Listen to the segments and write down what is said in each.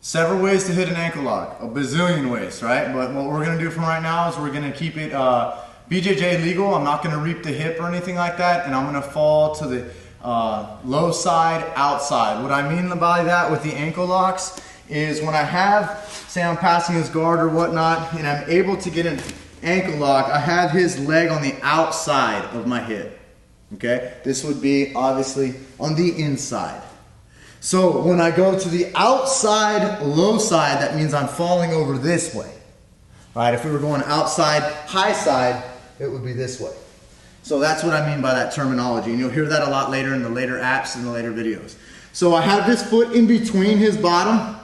Several ways to hit an ankle lock, a bazillion ways, right? But what we're gonna do from right now is we're gonna keep it BJJ legal. I'm not gonna reap the hip or anything like that, and I'm gonna fall to the low side, outside. What I mean by that with the ankle locks is when I have, say I'm passing his guard or whatnot, and I'm able to get an ankle lock, I have his leg on the outside of my hip, okay? This would be obviously on the inside. So when I go to the outside, low side, that means I'm falling over this way, right? If we were going outside, high side, it would be this way. So that's what I mean by that terminology, and you'll hear that a lot later in the later apps and the later videos. So I have this foot in between his bottom,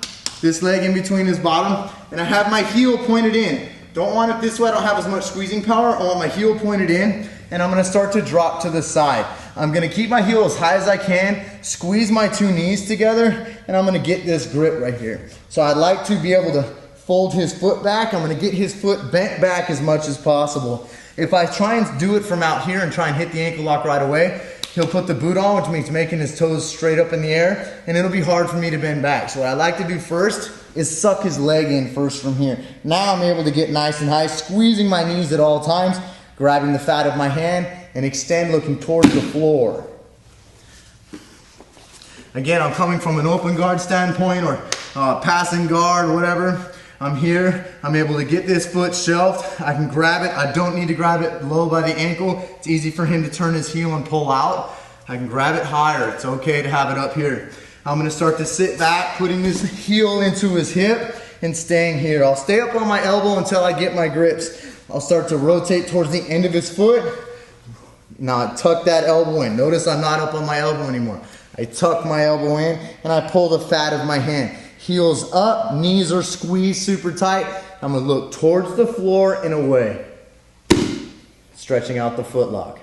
this leg in between his bottom, and I have my heel pointed in. Don't want it this way, I don't have as much squeezing power. I want my heel pointed in, and I'm gonna start to drop to the side. I'm gonna keep my heel as high as I can, squeeze my two knees together, and I'm gonna get this grip right here. So I'd like to be able to fold his foot back. I'm gonna get his foot bent back as much as possible. If I try and do it from out here and try and hit the ankle lock right away, he'll put the boot on, which means making his toes straight up in the air, and it'll be hard for me to bend back. So what I like to do first is suck his leg in first from here. Now I'm able to get nice and high, squeezing my knees at all times, grabbing the fat of my hand, and extend looking towards the floor. Again, I'm coming from an open guard standpoint or passing guard or whatever. I'm here, I'm able to get this foot shelved. I can grab it. I don't need to grab it low by the ankle. It's easy for him to turn his heel and pull out. I can grab it higher. It's okay to have it up here. I'm gonna start to sit back, putting his heel into his hip and staying here. I'll stay up on my elbow until I get my grips. I'll start to rotate towards the end of his foot. Now I tuck that elbow in. Notice I'm not up on my elbow anymore. I tuck my elbow in and I pull the fat of my hand. Heels up, knees are squeezed super tight. I'm gonna look towards the floor and away. Stretching out the foot lock.